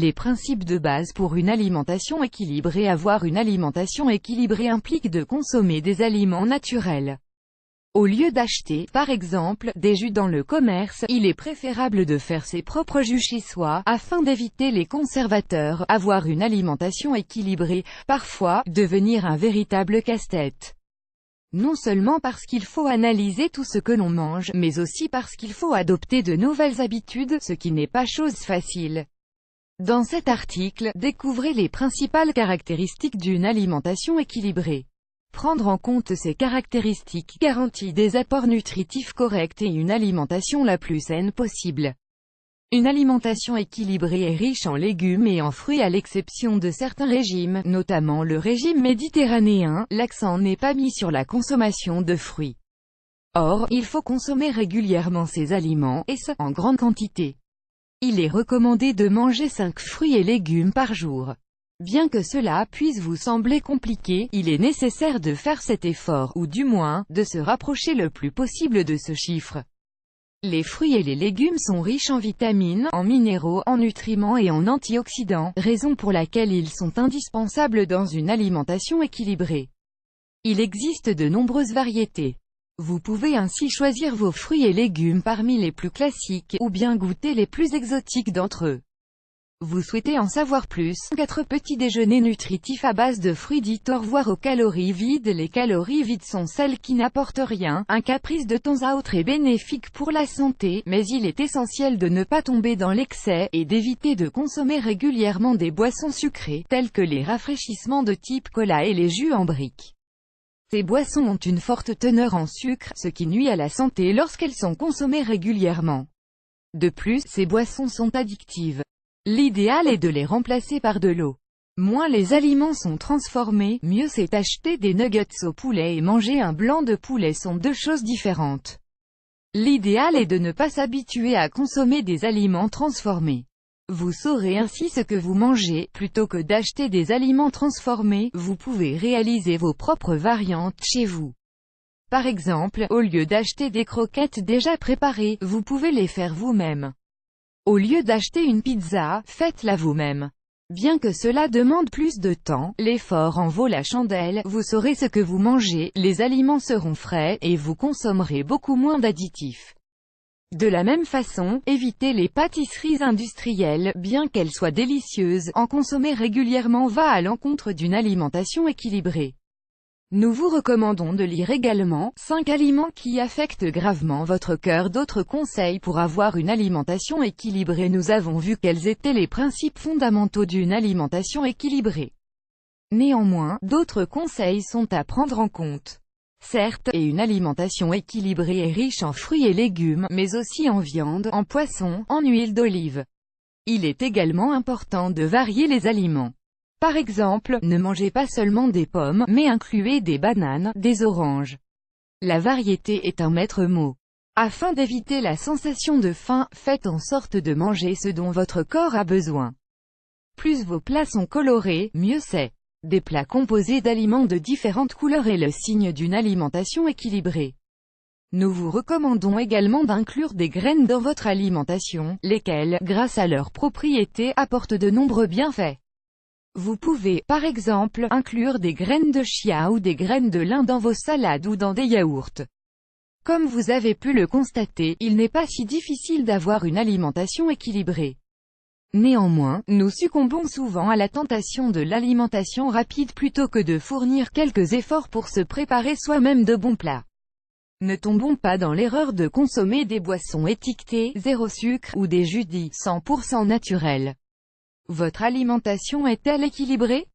Les principes de base pour une alimentation équilibrée. Avoir une alimentation équilibrée implique de consommer des aliments naturels. Au lieu d'acheter, par exemple, des jus dans le commerce, il est préférable de faire ses propres jus chez soi, afin d'éviter les conservateurs. Avoir une alimentation équilibrée, parfois, devenir un véritable casse-tête. Non seulement parce qu'il faut analyser tout ce que l'on mange, mais aussi parce qu'il faut adopter de nouvelles habitudes, ce qui n'est pas chose facile. Dans cet article, découvrez les principales caractéristiques d'une alimentation équilibrée. Prendre en compte ces caractéristiques garantit des apports nutritifs corrects et une alimentation la plus saine possible. Une alimentation équilibrée est riche en légumes et en fruits à l'exception de certains régimes, notamment le régime méditerranéen. L'accent n'est pas mis sur la consommation de fruits. Or, il faut consommer régulièrement ces aliments, et ce, en grande quantité. Il est recommandé de manger 5 fruits et légumes par jour. Bien que cela puisse vous sembler compliqué, il est nécessaire de faire cet effort, ou du moins, de se rapprocher le plus possible de ce chiffre. Les fruits et les légumes sont riches en vitamines, en minéraux, en nutriments et en antioxydants, raison pour laquelle ils sont indispensables dans une alimentation équilibrée. Il existe de nombreuses variétés. Vous pouvez ainsi choisir vos fruits et légumes parmi les plus classiques, ou bien goûter les plus exotiques d'entre eux. Vous souhaitez en savoir plus? 4 petits déjeuners nutritifs à base de fruits. Dites au revoir aux calories vides. Les calories vides sont celles qui n'apportent rien. Un caprice de temps à autre est bénéfique pour la santé, mais il est essentiel de ne pas tomber dans l'excès, et d'éviter de consommer régulièrement des boissons sucrées, telles que les rafraîchissements de type cola et les jus en briques. Ces boissons ont une forte teneur en sucre, ce qui nuit à la santé lorsqu'elles sont consommées régulièrement. De plus, ces boissons sont addictives. L'idéal est de les remplacer par de l'eau. Moins les aliments sont transformés, mieux c'est. Acheter des nuggets au poulet et manger un blanc de poulet sont deux choses différentes. L'idéal est de ne pas s'habituer à consommer des aliments transformés. Vous saurez ainsi ce que vous mangez, plutôt que d'acheter des aliments transformés. Vous pouvez réaliser vos propres variantes chez vous. Par exemple, au lieu d'acheter des croquettes déjà préparées, vous pouvez les faire vous-même. Au lieu d'acheter une pizza, faites-la vous-même. Bien que cela demande plus de temps, l'effort en vaut la chandelle. Vous saurez ce que vous mangez, les aliments seront frais, et vous consommerez beaucoup moins d'additifs. De la même façon, évitez les pâtisseries industrielles. Bien qu'elles soient délicieuses, en consommer régulièrement va à l'encontre d'une alimentation équilibrée. Nous vous recommandons de lire également 5 aliments qui affectent gravement votre cœur. D'autres conseils pour avoir une alimentation équilibrée. Nous avons vu quels étaient les principes fondamentaux d'une alimentation équilibrée. Néanmoins, d'autres conseils sont à prendre en compte. Certes, et une alimentation équilibrée est riche en fruits et légumes, mais aussi en viande, en poisson, en huile d'olive. Il est également important de varier les aliments. Par exemple, ne mangez pas seulement des pommes, mais incluez des bananes, des oranges. La variété est un maître mot. Afin d'éviter la sensation de faim, faites en sorte de manger ce dont votre corps a besoin. Plus vos plats sont colorés, mieux c'est. Des plats composés d'aliments de différentes couleurs est le signe d'une alimentation équilibrée. Nous vous recommandons également d'inclure des graines dans votre alimentation, lesquelles, grâce à leurs propriétés, apportent de nombreux bienfaits. Vous pouvez, par exemple, inclure des graines de chia ou des graines de lin dans vos salades ou dans des yaourts. Comme vous avez pu le constater, il n'est pas si difficile d'avoir une alimentation équilibrée. Néanmoins, nous succombons souvent à la tentation de l'alimentation rapide plutôt que de fournir quelques efforts pour se préparer soi-même de bons plats. Ne tombons pas dans l'erreur de consommer des boissons étiquetées, 0 sucre, ou des jus dits 100% naturels. Votre alimentation est-elle équilibrée?